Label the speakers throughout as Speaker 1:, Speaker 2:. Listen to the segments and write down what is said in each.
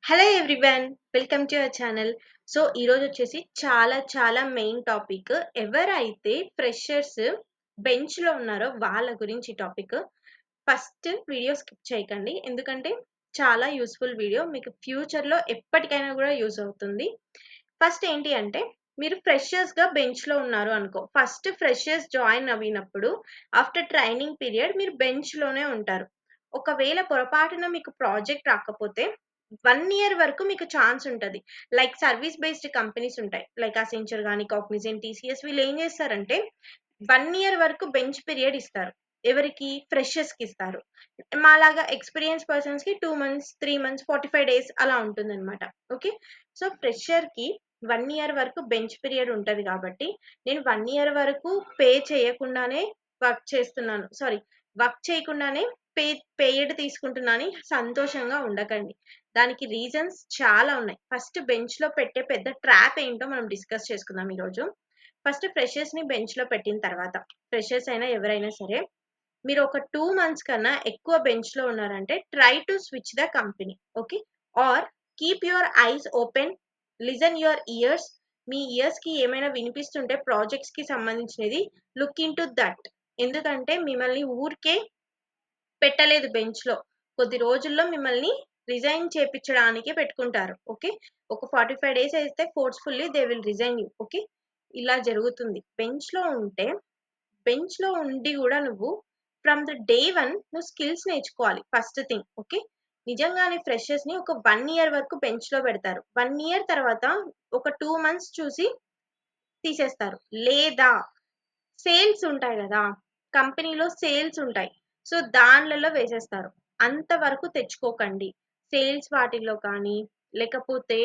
Speaker 1: Hello everyone, welcome to our channel. So ఈరోజు వచ్చేసి చాలా మెయిన్ టాపిక్. ఎవరైతే ఫ్రెషర్స్ బెంచ్లో ఉన్నారో వాళ్ళ గురించి టాపిక్. ఫస్ట్ వీడియో స్కిప్ చేయకండి, ఎందుకంటే చాలా యూస్ఫుల్ వీడియో, మీకు ఫ్యూచర్లో ఎప్పటికైనా కూడా యూజ్ అవుతుంది. ఫస్ట్ ఏంటి అంటే, మీరు ఫ్రెషర్స్గా బెంచ్లో ఉన్నారు అనుకో. ఫస్ట్ ఫ్రెషర్స్ జాయిన్ అయినప్పుడు ఆఫ్టర్ ట్రైనింగ్ పీరియడ్ మీరు బెంచ్లోనే ఉంటారు. ఒకవేళ పొరపాటున మీకు ప్రాజెక్ట్ రాకపోతే 1 ఇయర్ వరకు మీకు ఛాన్స్ ఉంటది. లైక్ సర్వీస్ బేస్డ్ కంపెనీస్ ఉంటాయి. లైక్ అసెంచర్ గాని, కాగ్నిజెంట్, టీసీఎస్ వీళ్ళేం చేస్తారంటే 1 ఇయర్ వరకు బెంచ్ పీరియడ్ ఇస్తారు. ఎవరికి? ఫ్రెషర్స్‌కి ఇస్తారు. మాలాగా ఎక్స్‌పీరియన్స్ పర్సన్స్‌కి 2 మంత్స్, 3 మంత్స్, 45 డేస్ అలా ఉంటుందన్నమాట. ఓకే. సో, ఫ్రెషర్‌కి 1 ఇయర్ వరకు బెంచ్ పీరియడ్ ఉంటది కాబట్టి, నేను 1 ఇయర్ వరకు పే చేయకుండానే వర్క్ చేస్తున్నాను. వర్క్ చేయకుండానే పే పెయిడ్ తీసుకుంటున్నానని సంతోషంగా ఉండకండి. దానికి రీజన్స్ చాలా ఉన్నాయి. ఫస్ట్ బెంచ్‌లో పెట్టే పెద్ద ట్రాప్ ఏంటో మనం డిస్కస్ చేసుకుందాం ఈరోజు. ఫస్ట్ ఫ్రెషర్స్‌ని బెంచ్‌లో పెట్టిన తర్వాత, ఫ్రెషర్స్ అయినా ఎవరైనా సరే, మీరు ఒక 2 మంత్స్ కన్నా ఎక్కువ బెంచ్‌లో ఉన్నారంటే try to switch the company. Okay. Or keep your eyes open, listen your ears. మీ ఇయర్స్‌కి ఏమైనా వినిపిస్తుంటే ప్రాజెక్ట్స్‌కి సంబంధించినది, లుక్ ఇంటు దట్. ఎందుకంటే మిమ్మల్ని ఊరికే పెట్టలేదు బెంచ్‌లో. కొద్ది రోజుల్లో మిమ్మల్ని రిజైన్ చేపిచ్చడానికే పెట్టుకుంటారు. ఓకే. ఒక 45 డేస్ అయితే forcefully they will resign you. Okay. ఇలా జరుగుతుంది. బెంచ్‌లో ఉండి గూడా నువ్వు ఫ్రమ్ ద డే 1 నువ్వు స్కిల్స్ నేర్చుకోవాలి ఫస్ట్ థింగ్. ఓకే. నిజంగానే ఫ్రెషర్స్‌ని ఒక 1 ఇయర్ వరకు బెంచ్‌లో పెడతారు. 1 ఇయర్ తర్వాత ఒక 2 మంత్స్ చూసి తీసేస్తారు. లేదా సేల్స్ ఉంటాయి గదా! కంపెనీలో సేల్స్ ఉంటాయి. సో, దాన్లలో వేసేస్తారు. అంతవరకు తెచ్చుకోకండి. సేల్స్ వాటిల్లో కానీ, లేకపోతే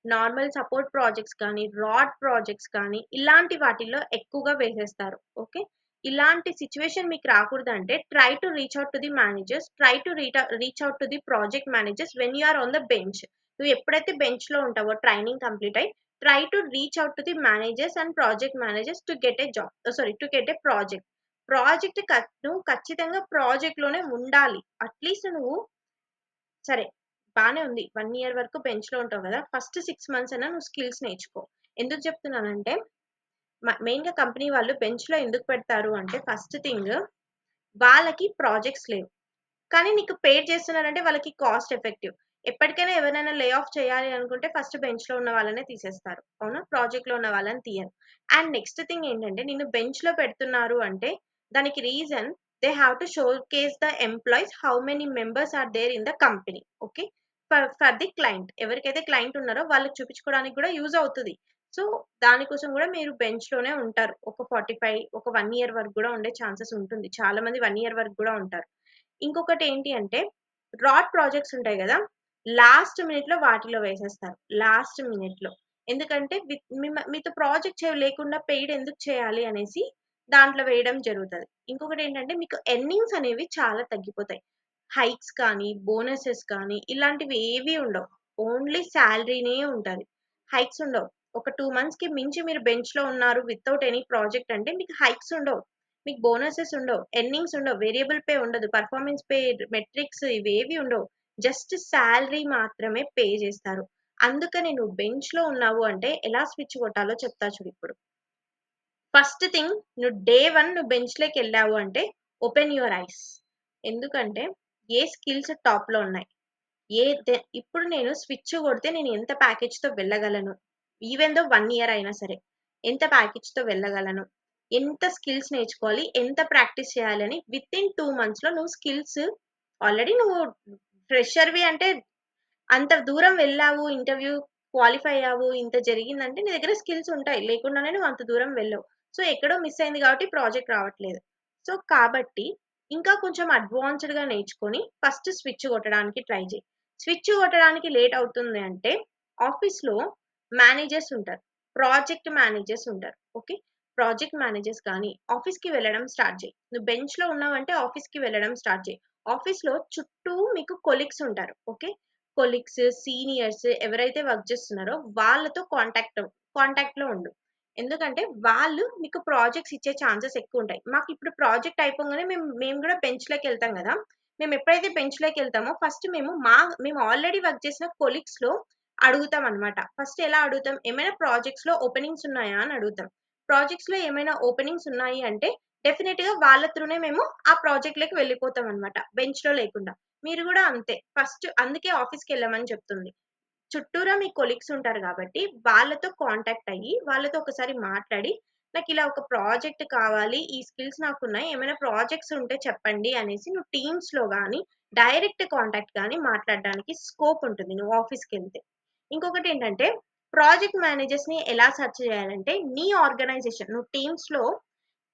Speaker 1: నార్మల్ సపోర్ట్ ప్రాజెక్ట్స్ కానీ, రాడ్ ప్రాజెక్ట్స్ కానీ, ఇలాంటి వాటిల్లో ఎక్కువగా వేసేస్తారు. ఓకే. ఇలాంటి సిట్యుయేషన్ మీకు రాకూడదంటే try to reach out to the managers. Try to reach out to the project managers when you are on the bench. నువ్వు ఎప్పుడైతే బెంచ్‌లో ఉంటావో ట్రైనింగ్ కంప్లీట్ అయ్యి, try to reach out to the managers and project managers to get a job. To get a project. నువ్వు ఖచ్చితంగా ప్రాజెక్ట్‌లోనే ఉండాలి. At least నువ్వు సరే, బానే ఉంది. 1 ఇయర్ వరకు బెంచ్‌లో ఉంటావు గదా! ఫస్ట్ 6 మంత్స్ అన్నా నువ్వు స్కిల్స్ నేర్చుకో. ఎందుకు చెప్తున్నానంటే, మెయిన్‌గా కంపెనీ వాళ్ళు బెంచ్‌లో ఎందుకు పెడతారు అంటే, ఫస్ట్ థింగ్ వాళ్ళకి ప్రాజెక్ట్స్ లేవు. కానీ నీకు పేడ్ చేస్తున్నారంటే వాళ్ళకి కాస్ట్ ఎఫెక్టివ్. ఎప్పటికైనా ఎవరినైనా లే ఆఫ్ చేయాలి అనుకుంటే ఫస్ట్ బెంచ్‌లో ఉన్న వాళ్ళనే తీసేస్తారు. అవునా? ప్రాజెక్ట్‌లో ఉన్న వాళ్ళని తీయరు. అండ్ నెక్స్ట్ థింగ్ ఏంటంటే, నిన్ను బెంచ్‌లో పెడుతున్నారు అంటే దానికి reason they have to showcase the employees how many members are there in the company. Okay. For the client. ఎవరికైతే క్లయింట్ ఉన్నారో వాళ్ళకి చూపించుకోవడానికి కూడా యూజ్ అవుతది. సో, దానికోసం కూడా మీరు బెంచ్‌లోనే ఉంటారు. ఒక 45 ఒక 1 ఇయర్ వరకు కూడా ఉండే ఛాన్సెస్ ఉంటుంది. చాలా మంది 1 ఇయర్ వరకు కూడా ఉంటారు. ఇంకొకటేంటి అంటే, రాడ్ ప్రాజెక్ట్స్ ఉంటాయి గదా! లాస్ట్ మినిట్‌లో వాటిలో వేసేస్తారు. లాస్ట్ మినిట్‌లో. ఎందుకంటే మీతో ప్రాజెక్ట్ లేకుండా పెయిడ్ ఎందుకు చేయాలి అనేసి దాంట్లో వేయడం జరుగుతది. ఇంకొకటేంటంటే, మీకు ఎర్నింగ్స్ అనేవి చాలా తగ్గిపోతాయి. హైక్స్ కానీ, బోనసెస్ కానీ ఇలాంటివి ఏవి ఉండవు. ఓన్లీ సాలరీనే ఉంటది. హైక్స్ ఉండవు. ఒక 2 మంత్స్‌కి మించి మీరు బెంచ్‌లో ఉన్నారు వితౌట్ ఎనీ ప్రాజెక్ట్ అంటే మీకు హైక్స్ ఉండవు. మీకు బోనసెస్ ఉండవు. ఎర్నింగ్స్ ఉండవు. వేరియబుల్ పే ఉండదు. పెర్ఫార్మన్స్ పే, మెట్రిక్స్ ఇవేవి ఉండవు. జస్ట్ సాలరీ మాత్రమే పే చేస్తారు. అందుకని నువ్వు బెంచ్‌లో ఉన్నావు అంటే ఎలా స్విచ్ కొట్టాలో చెప్తా చూడిప్పుడు. ఫస్ట్ థింగ్, నువ్వు డే 1 నువ్వు బెంచ్‌లోకెళ్ళావు అంటే ఓపెన్ యువర్ ఐస్. ఎందుకంటే ఏ స్కిల్స్ టాప్‌లో ఉన్నాయి. ఇప్పుడు నేను స్విచ్ కొడితే నేను ఎంత ప్యాకేజ్‌తో వెళ్ళగలను? ఈవెన్ దో 1 ఇయర్ అయినా సరే. ఎంత ప్యాకేజ్‌తో వెళ్ళగలను? ఎంత స్కిల్స్ నేర్చుకోవాలి? ఎంత ప్రాక్టీస్ చేయాలని వితిన్ 2 మంత్స్‌లో నువ్వు స్కిల్స్ ఆల్రెడీ నువ్వు ఫ్రెషర్‌వి అంటే అంత దూరం వెళ్ళావు, ఇంటర్వ్యూ క్వాలిఫై అయ్యావు, ఇంత జరిగిందంటే నీ దగ్గర స్కిల్స్ ఉంటాయి. లేకుండానే నువ్వు అంత దూరం వెళ్ళవు. సో, ఎక్కడో మిస్ అయింది కాబట్టి ప్రాజెక్ట్ రావట్లేదు. సో, కాబట్టి ఇంకా కొంచెం అడ్వాన్స్‌డ్‌గా నేర్చుకొని ఫస్ట్ స్విచ్ కొట్టడానికి ట్రై చెయి. స్విచ్ కొట్టడానికి లేట్ అవుతుంది అంటే ఆఫీస్‌లో మేనేజర్స్ ఉంటారు. ప్రాజెక్ట్ మేనేజర్స్ ఉంటారు. ఓకే. ప్రాజెక్ట్ మేనేజర్స్ కానీ ఆఫీస్‌కి వెళ్ళడం స్టార్ట్ చెయి. నువ్వు బెంచ్‌లో ఉన్నావంటే ఆఫీస్‌కి వెళ్ళడం స్టార్ట్ చెయి. ఆఫీస్‌లో చుట్టూ మీకు కొలీగ్స్ ఉంటారు. ఓకే. కొలీగ్స్, సీనియర్స్ ఎవరైతే వర్క్ చేస్తున్నారో వాళ్ళతో కాంటాక్ట్‌లో ఉండు. ఎందుకంటే వాళ్ళు మీకు ప్రాజెక్ట్స్ ఇచ్చే ఛాన్సెస్ ఎక్కువుంటాయి. మాకిప్పుడు ప్రాజెక్ట్ అయిపోంగానే మేము మేము గూడా బెంచ్‌లోకెళ్తాం గదా! మేము ఎప్పుడైతే బెంచ్‌లోకి వెళ్తామో ఫస్ట్ మేము ఆల్రెడీ వర్క్ చేసిన కొలీగ్స్‌లో అడుగుతాం అన్నమాట. ఫస్ట్ ఎలా అడుగుతాం? ఏమైనా ప్రాజెక్ట్స్‌లో ఓపెనింగ్స్ ఉన్నాయా అని అడుగుతాం. ప్రాజెక్ట్స్‌లో ఏమైనా ఓపెనింగ్స్ ఉన్నాయి అంటే డెఫినిట్‌గా వాళ్ళ త్రూనే మేము ఆ ప్రాజెక్ట్‌లోకి వెళ్ళిపోతాం అన్నమాట. బెంచ్‌లో లేకుండా. మీరు గూడా అంతే. ఫస్ట్ అందుకే ఆఫీస్‌కెళ్ళమని చెప్తుంది. చుట్టూరా మీ కొలీగ్స్ ఉంటారు గాబట్టి, వాళ్ళతో కాంటాక్ట్ అయ్యి, వాళ్ళతో ఒకసారి మాట్లాడి, నాకిలా ఒక ప్రాజెక్ట్ కావాలి. ఈ స్కిల్స్ నాకున్నాయి. ఏమైనా ప్రాజెక్ట్స్ ఉంటే చెప్పండి అనేసి నువ్వు టీమ్స్‌లో గాని, డైరెక్ట్ కాంటాక్ట్ గాని మాట్లాడడానికి స్కోప్ ఉంటుంది నువ్వు ఆఫీస్‌కెళ్తే. ఇంకొకటేంటంటే, ప్రాజెక్ట్ మేనేజర్స్‌ని ఎలా సెర్చ్ చేయాలంటే, నీ ఆర్గనైజేషన్ నువ్వు టీమ్స్‌లో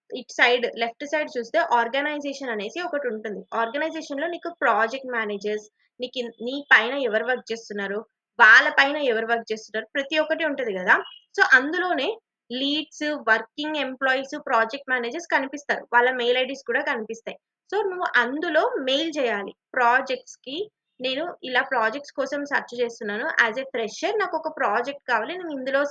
Speaker 1: ఇటు సైడ్ లెఫ్ట్ సైడ్ చూస్తే ఆర్గనైజేషన్ అనేసి ఒకటుంటుంది. ఆర్గనైజేషన్‌లో నీకు ప్రాజెక్ట్ మేనేజర్స్, నీ పైన ఎవరు వర్క్ చేస్తున్నారు, వాళ్ళ పైన ఎవరు వర్క్ చేస్తున్నారు, ప్రతి ఒక్కటి ఉంటది గదా! సో, అందులోనే leads, working employees, project managers కనిపిస్తారు. వాళ్ళ మెయిల్ ఐడీస్ కూడా కనిపిస్తాయి. సో, నువ్వు అందులో మెయిల్ చేయాలి. ప్రాజెక్ట్స్‌కి నేను ఇలా ప్రాజెక్ట్స్ కోసం సెర్చ్ చేస్తున్నాను. యాస్ ఎ ఫ్రెషర్ నాకొక ప్రాజెక్ట్ కావాలి. నేను ఇందులో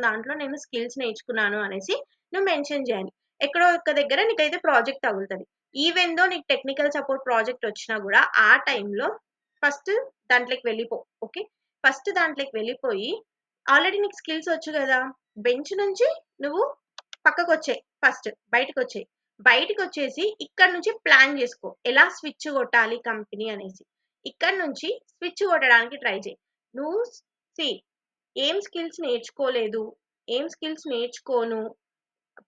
Speaker 1: దాంట్లో నేను స్కిల్స్ నేర్చుకున్నాను అనేసి నువ్వు మెన్షన్ చేయాలి. ఎక్కడో ఒక్క దగ్గర నీకైతే ప్రాజెక్ట్ తగులుతది. ఈవెన్ దో నీకు టెక్నికల్ సపోర్ట్ ప్రాజెక్ట్ వచ్చినా గూడా ఆ టైంలో ఫస్ట్ దాంట్లోకి వెళ్ళిపో. ఓకే. ఫస్ట్ దాంట్లోకి వెళ్ళిపోయి ఆల్రెడీ నీకు స్కిల్స్ వచ్చు గదా! బెంచ్ నుంచి నువ్వు పక్కకొచ్చేయి ఫస్ట్. బయటికొచ్చేయి. బయటికొచ్చేసి ఇక్కడి నుంచి ప్లాన్ జేసుకో. ఎలా స్విచ్ కొట్టాలి కంపెనీ అనేసి. ఇక్కడి నుంచి స్విచ్ కొట్టడానికి ట్రై చెయి. నువ్వు సీ ఏం స్కిల్స్ నేర్చుకోలేదు, ఏం స్కిల్స్ నేర్చుకోను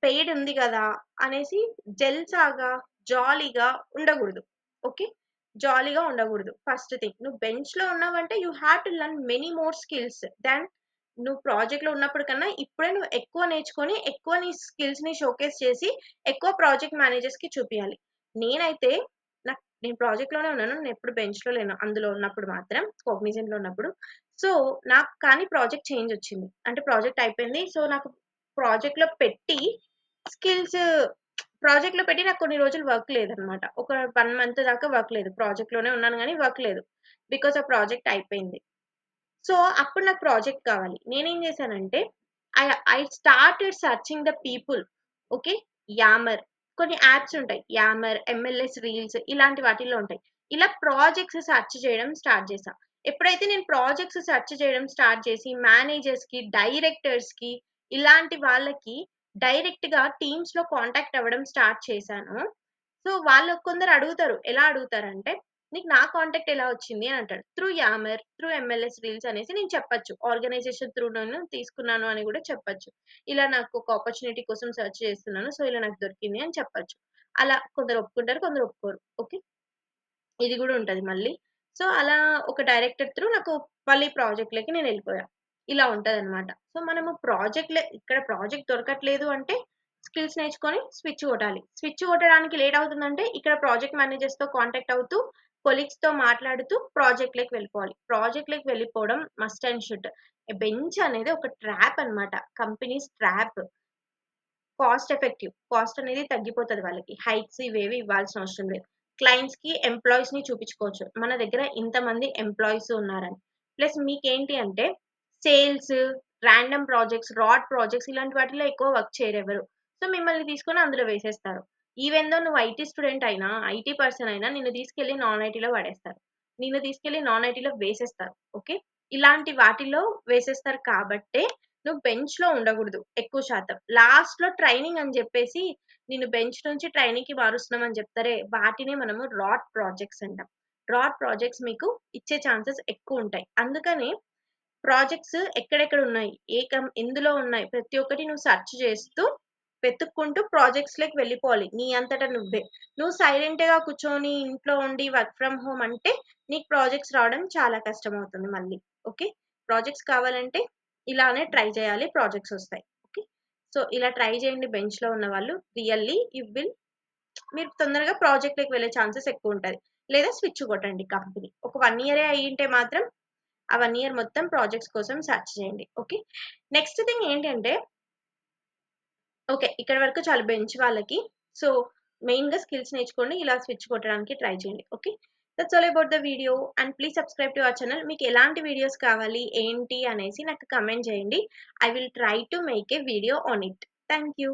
Speaker 1: పెయిడ్ ఉంది గదా! అనేసి జల్సాగా, జాలీగా ఉండగూడదు. ఓకే. జాలీగా ఉండగూడదు. First thing. నువ్వు బెంచ్‌లో ఉన్నావంటే you have to learn many more skills than నువ్వు ప్రాజెక్ట్‌లో ఉన్నప్పుడు కన్నా ఇప్పుడే నువ్వు ఎక్కువ నేర్చుకొని, ఎక్కువ నీ స్కిల్స్‌ని షోకేస్ చేసి, ఎక్కువ ప్రాజెక్ట్ మేనేజర్స్‌కి చూపియాలి. నేనైతే నేను ప్రాజెక్ట్‌లోనే ఉన్నాను. నేనెప్పుడు బెంచ్‌లో లేను. అందులో ఉన్నప్పుడు మాత్రం కాగ్నిజెంట్‌లో ఉన్నప్పుడు. సో, నాకు కానీ ప్రాజెక్ట్ చేంజ్ వచ్చింది. అంటే ప్రాజెక్ట్ అయిపోయింది. సో, నాకు ప్రాజెక్ట్‌లో పెట్టి స్కిల్స్ ప్రాజెక్ట్‌లో పెట్టి నాకు కొన్ని రోజులు వర్క్ లేదనమాట. ఒక 1 మంత్ దాకా వర్క్ లేదు. ప్రాజెక్ట్‌లోనే ఉన్నాను గానీ వర్క్ లేదు. బికాజ్ ఆ ప్రాజెక్ట్ అయిపోయింది. సో, అప్పుడు నాకు ప్రాజెక్ట్ కావాలి. నేనేం చేశానంటే I I started searching the people. Okay. Hammer కొన్ని యాప్స్ ఉంటాయి. యామర్, ఎంఎల్ఎస్ రీల్స్ ఇలాంటి వాటిల్లో ఉంటాయి. ఇలా ప్రాజెక్ట్స్ సెర్చ్ చేయడం స్టార్ట్ చేశా. ఎప్పుడైతే నేను ప్రాజెక్ట్స్ సెర్చ్ చేయడం స్టార్ట్ చేసి మేనేజర్స్‌కి, డైరెక్టర్స్‌కి ఇలాంటి వాళ్ళకి డైరెక్ట్‌గా టీమ్స్‌లో కాంటాక్ట్ అవ్వడం స్టార్ట్ చేశానో, సో, వాళ్ళు కొందరు అడుగుతారు. ఎలా అడుగుతారంటే నీకు నా కాంటాక్ట్ ఎలా వచ్చింది అని అంటాడు. Through hammer, through MLS reels అనేసి నేను చెప్పొచ్చు. ఆర్గనైజేషన్ త్రూ నేను తీసుకున్నాను అని గూడా చెప్పొచ్చు. ఇలా నాకు ఒక ఆపర్చునిటీ కోసం సెర్చ్ చేస్తున్నాను. సో, ఇలా నాకు దొరికింది అని చెప్పొచ్చు. అలా కొందరు ఒప్పుకుంటారు. కొందరు ఒప్పుకోరు. ఓకే. ఇది గూడా ఉంటది మళ్ళీ. సో, అలా ఒక డైరెక్టర్ త్రూ నాకు మళ్ళీ ప్రాజెక్ట్‌లోకి నేనెళ్ళిపోయా. ఇలా ఉంటదనమాట. సో, మనము ఇక్కడ ప్రాజెక్ట్ దొరకట్లేదు అంటే స్కిల్స్ నేర్చుకొని స్విచ్ కొట్టాలి. స్విచ్ కొట్టడానికి లేట్ అవుతుందంటే ఇక్కడ ప్రాజెక్ట్ మేనేజర్స్‌తో కాంటాక్ట్ అవుతూ, కొలీగ్స్‌తో మాట్లాడుతూ ప్రాజెక్ట్‌లోకి వెళ్ళిపోవాలి. ప్రాజెక్ట్‌లోకి వెళ్ళిపోవడం మస్ట్ అండ్ షుడ్. బెంచ్ అనేది ఒక ట్రాప్ అన్నమాట. Companies trap. Cost effective. Cost అనేది తగ్గిపోతది వాళ్ళకి. హైక్స్ ఇవేవి ఇవ్వాల్సిన అవసరం లేదు. క్లయింట్స్‌కి ఎంప్లాయీస్‌ని చూపించుకోవచ్చు. మన దగ్గర ఇంతమంది ఎంప్లాయీస్ ఉన్నారని. ప్లస్ మీకేంటి అంటే sales, random projects, rod projects ఇలాంటి వాటిలో ఎక్కువ వర్క్ చేయరెవరు. సో, మిమ్మల్ని తీసుకొని అందులో వేసేస్తారు. ఈవెన్ దో నువ్వు ఐటీ స్టూడెంట్ అయినా, ఐటీ పర్సన్ అయినా నిన్ను తీసుకెళ్ళి నాన్ ఐటీలో పడేస్తారు. నిన్ను తీసుకెళ్ళి నాన్ ఐటీలో వేసేస్తారు. ఓకే. ఇలాంటి వాటిలో వేసేస్తారు కాబట్టే నువ్వు బెంచ్‌లో ఉండగూడదు ఎక్కువ శాతం. లాస్ట్‌లో ట్రైనింగ్ అని జెప్పేసి నిన్ను బెంచ్ నుంచి ట్రైనీకి మారుస్తున్నాం అని జెప్తారే, వాటినే మనము రాడ్ ప్రాజెక్ట్స్ అంటాం. రాడ్ ప్రాజెక్ట్స్ మీకు ఇచ్చే ఛాన్సెస్ ఎక్కువుంటాయి. అందుకని ప్రాజెక్ట్స్ ఎక్కడెక్కడ ఉన్నాయి? ఎందులో ఉన్నాయి? ప్రతి ఒక్కటి నువ్వు సెర్చ్ చేస్తూ, వెతుక్కుంటూ ప్రాజెక్ట్స్‌లోకి వెళ్ళిపోవాలి. నీ అంతట నువ్వే. నువ్వు సైలెంట్‌గా కూర్చొని ఇంట్లో ఉండి వర్క్ ఫ్రమ్ హోమ్ అంటే నీకు ప్రాజెక్ట్స్ రావడం చాలా కష్టమవుతుంది మళ్ళీ. ఓకే. ప్రాజెక్ట్స్ కావాలంటే ఇలానే ట్రై చేయాలి. ప్రాజెక్ట్స్ ఒస్తాయి. ఓకే. సో, ఇలా ట్రై చేయండి బెంచ్‌లో ఉన్నవాళ్ళు. రియల్లీ మీరు తొందరగా ప్రాజెక్ట్‌లోకి వెళ్ళే ఛాన్సెస్ ఎక్కువుంటది. లేదా స్విచ్ కొట్టండి కంపెనీ. ఒక 1 ఇయరే అయ్యుంటే మాత్రం ఆ 1 ఇయర్ మొత్తం ప్రాజెక్ట్స్ కోసం సెర్చ్ చేయండి. ఓకే. నెక్స్ట్ థింగ్ ఏంటంటే ఓకే. ఇక్కడి వరకు చాలు బెంచ్ వాళ్ళకి. సో, మెయిన్‌గా స్కిల్స్ నేర్చుకోండి. ఇలా స్విచ్ కొట్టడానికి ట్రై చేయండి. Okay. That's all about the video and please subscribe to our channel. మీకు ఎలాంటి వీడియోస్ కావాలి, ఏంటి అనేసి నాకు కామెంట్ చేయండి. I will try to make a video on it. Thank you.